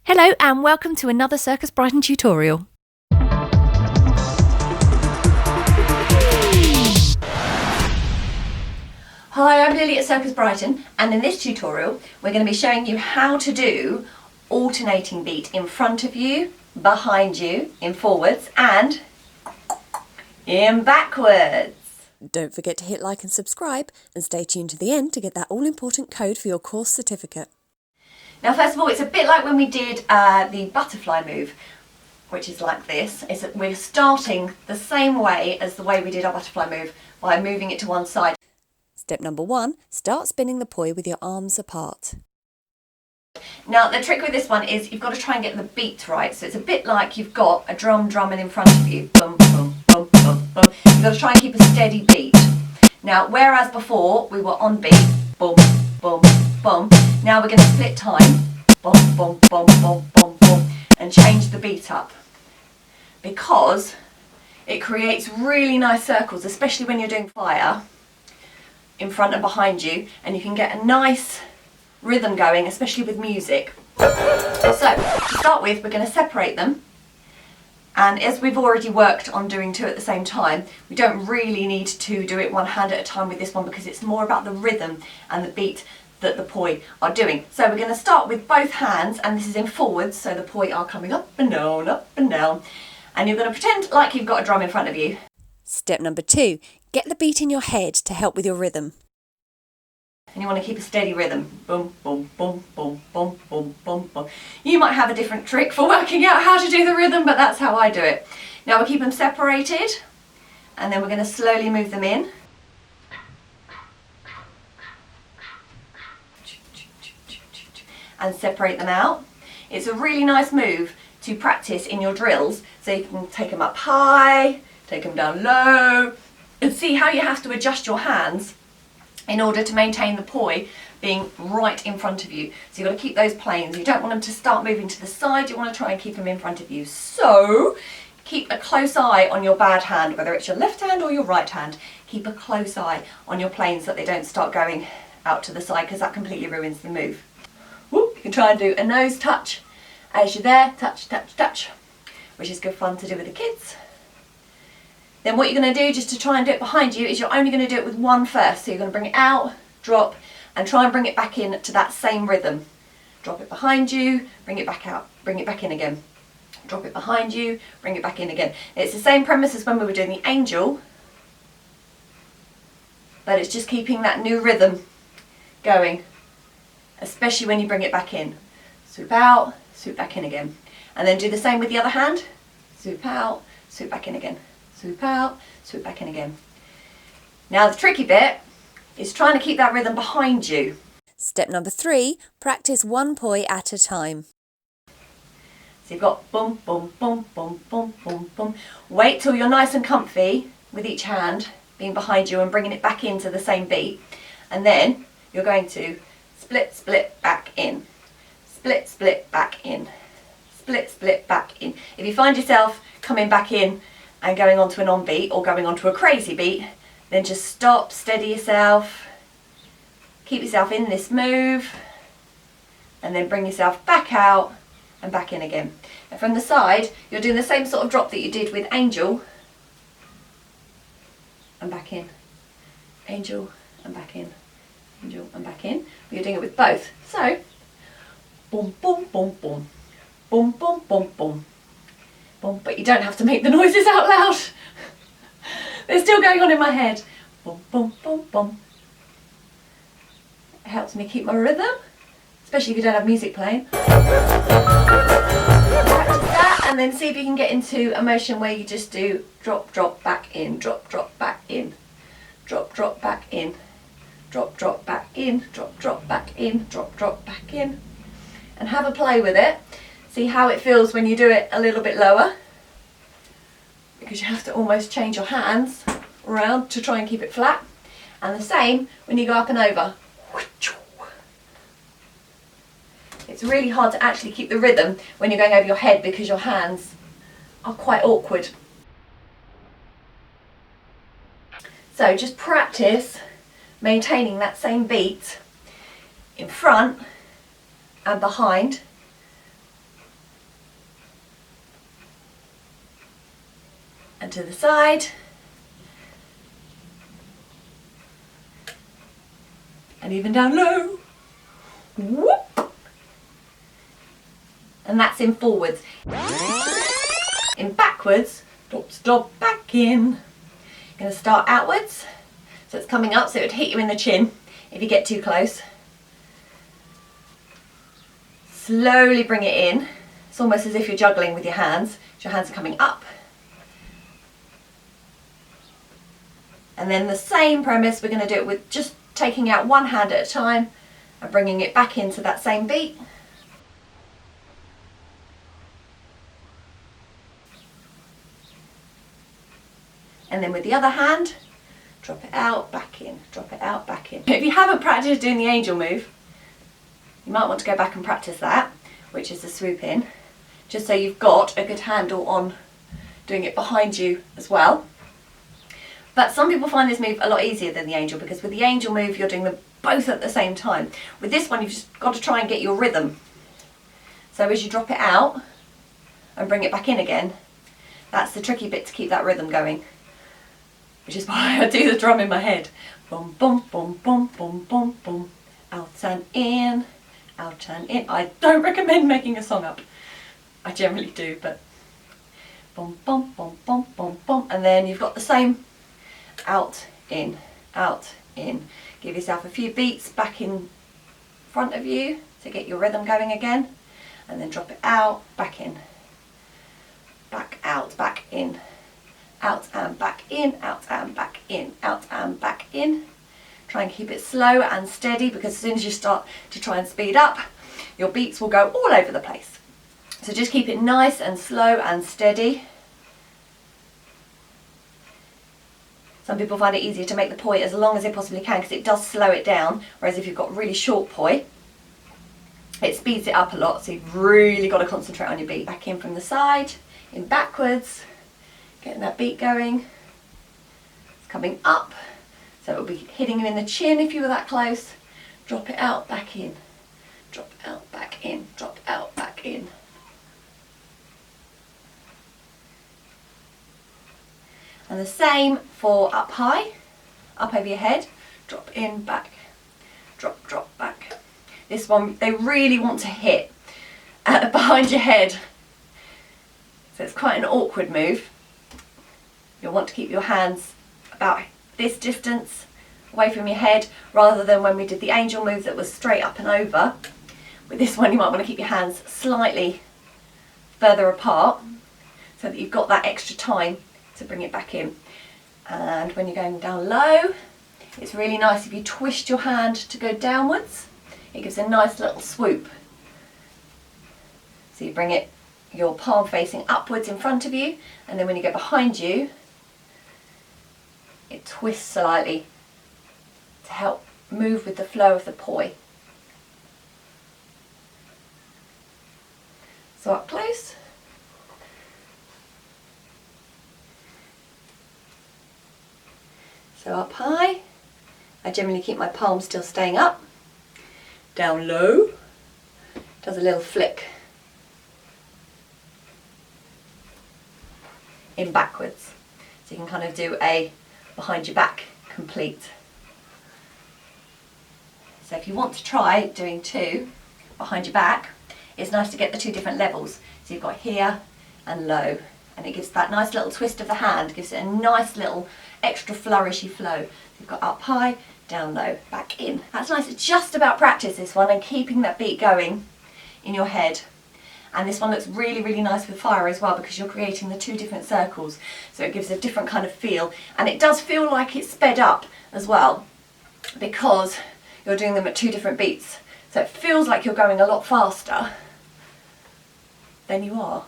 Hello and welcome to another Circus Brighton tutorial. Hi, I'm Lily at Circus Brighton, and in this tutorial we're going to be showing you how to do alternating beat in front of you, behind you, in forwards and in backwards. Don't forget to hit like and subscribe and stay tuned to the end to get that all-important code for your course certificate. Now first of all, it's a bit like when we did the butterfly move, which is like this. Is that we're starting the same way as the way we did our butterfly move by moving it to one side. Step number 1, start spinning the poi with your arms apart. Now the trick with this one is you've got to try and get the beat right. So it's a bit like you've got a drum drumming in front of you. Boom, boom, boom, boom, boom. You've got to try and keep a steady beat. Now whereas before we were on beat, boom, boom, boom. Now we're going to split time, boom, boom, boom, boom, boom, boom, and change the beat up. Because it creates really nice circles, especially when you're doing fire, in front and behind you, and you can get a nice rhythm going, especially with music. So, to start with, we're going to separate them, and as we've already worked on doing two at the same time, we don't really need to do it one hand at a time with this one because it's more about the rhythm and the beat that the poi are doing. So we're going to start with both hands, and this is in forwards, so the poi are coming up and down, and you're going to pretend like you've got a drum in front of you. Step number 2, get the beat in your head to help with your rhythm. And you want to keep a steady rhythm. Boom, boom, boom, boom, boom, boom, boom, boom. You might have a different trick for working out how to do the rhythm, but that's how I do it. Now we'll keep them separated, and then we're going to slowly move them in. And separate them out. It's a really nice move to practice in your drills, so you can take them up high, take them down low, and see how you have to adjust your hands in order to maintain the poi being right in front of you. So you've got to keep those planes. You don't want them to start moving to the side, you want to try and keep them in front of you. So keep a close eye on your bad hand, whether it's your left hand or your right hand. Keep a close eye on your planes that they don't start going out to the side, because that completely ruins the move. Whoop, you can try and do a nose touch as you're there, touch, touch, touch, which is good fun to do with the kids. Then what you're going to do, just to try and do it behind you, is you're only going to do it with one first. So you're going to bring it out, drop, and try and bring it back in to that same rhythm. Drop it behind you, bring it back out, bring it back in again. Drop it behind you, bring it back in again. It's the same premise as when we were doing the angel, but it's just keeping that new rhythm going, especially when you bring it back in. Swoop out, swoop back in again. And then do the same with the other hand. Swoop out, swoop back in again. Swoop out, swoop back in again. Now the tricky bit is trying to keep that rhythm behind you. Step number 3, practice one poi at a time. So you've got boom, boom, boom, boom, boom, boom, boom. Wait till you're nice and comfy with each hand being behind you and bringing it back into the same beat. And then you're going to split, split, back in. Split, split, back in. Split, split, back in. If you find yourself coming back in and going onto an on beat or going onto a crazy beat, then just stop, steady yourself, keep yourself in this move, and then bring yourself back out and back in again. And from the side, you're doing the same sort of drop that you did with angel, and back in, angel, and back in, angel, and back in. But you're doing it with both. So, boom, boom, boom, boom, boom, boom, boom, boom. But you don't have to make the noises out loud. They're still going on in my head. Boom, boom, boom, boom. It helps me keep my rhythm, especially if you don't have music playing. Practice that, and then see if you can get into a motion where you just do drop, drop, back in, drop, drop, back in, drop, drop, back in, drop, drop, back in, drop, drop, back in, drop, drop, back in, and have a play with it. See how it feels when you do it a little bit lower, because you have to almost change your hands around to try and keep it flat. And the same when you go up and over. It's really hard to actually keep the rhythm when you're going over your head because your hands are quite awkward. So just practice maintaining that same beat in front and behind and to the side. And even down low. Whoop. And that's in forwards. In backwards, stop, stop, back in. Going to start outwards. So it's coming up, so it would hit you in the chin if you get too close. Slowly bring it in. It's almost as if you're juggling with your hands. Your hands are coming up. And then the same premise, we're going to do it with just taking out one hand at a time and bringing it back into that same beat. And then with the other hand, drop it out, back in, drop it out, back in. If you haven't practiced doing the angel move, you might want to go back and practice that, which is the swoop in, just so you've got a good handle on doing it behind you as well. But some people find this move a lot easier than the angel, because with the angel move you're doing them both at the same time. With this one you've just got to try and get your rhythm. So as you drop it out and bring it back in again, that's the tricky bit to keep that rhythm going. Which is why I do the drum in my head. Boom, boom, boom, boom, boom, boom, boom. Out and in, out and in. I don't recommend making a song up. I generally do, but boom, boom, boom, boom, boom, boom. And then you've got the same out, in, out, in. Give yourself a few beats back in front of you to get your rhythm going again. And then drop it out, back in, back out, back in. Out and back in, out and back in, out and back in. Try and keep it slow and steady, because as soon as you start to try and speed up, your beats will go all over the place. So just keep it nice and slow and steady. Some people find it easier to make the poi as long as they possibly can, because it does slow it down, whereas if you've got really short poi, it speeds it up a lot, so you've really got to concentrate on your beat. Back in from the side, in backwards. Getting that beat going. It's coming up, so it will be hitting you in the chin if you were that close. Drop it out, back in. Drop it out, back in. Drop it out, back in. And the same for up high, up over your head. Drop in, back. Drop, drop, back. This one, they really want to hit behind your head. So it's quite an awkward move. You'll want to keep your hands about this distance away from your head, rather than when we did the angel move that was straight up and over. With this one you might want to keep your hands slightly further apart so that you've got that extra time to bring it back in. And when you're going down low, it's really nice if you twist your hand to go downwards. It gives a nice little swoop. So you bring it, your palm facing upwards in front of you, and then when you go behind you, it twists slightly to help move with the flow of the poi. So up close. So up high, I generally keep my palm still staying up. Down low, does a little flick. In backwards. So you can kind of do a behind your back complete. So if you want to try doing two behind your back, it's nice to get the two different levels. So you've got here and low, and it gives that nice little twist of the hand, gives it a nice little extra flourishy flow. You've got up high, down low, back in. That's nice. It's just about practice, this one, and keeping that beat going in your head. And this one looks really, really nice with fire as well, because you're creating the two different circles. So it gives a different kind of feel. And it does feel like it's sped up as well, because you're doing them at two different beats. So it feels like you're going a lot faster than you are.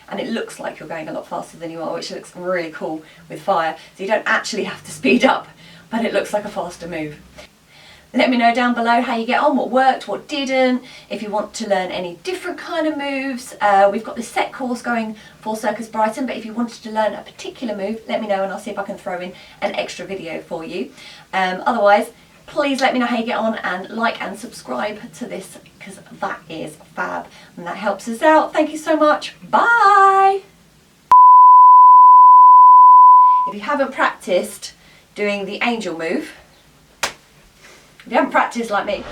And it looks like you're going a lot faster than you are, which looks really cool with fire. So you don't actually have to speed up, but it looks like a faster move. Let me know down below how you get on, what worked, what didn't. If you want to learn any different kind of moves, we've got this set course going for Circus Brighton, but if you wanted to learn a particular move, let me know and I'll see if I can throw in an extra video for you. Otherwise, please let me know how you get on, and like and subscribe to this, because that is fab and that helps us out. Thank you so much. Bye! If you haven't practiced doing the angel move, if you haven't practiced like me,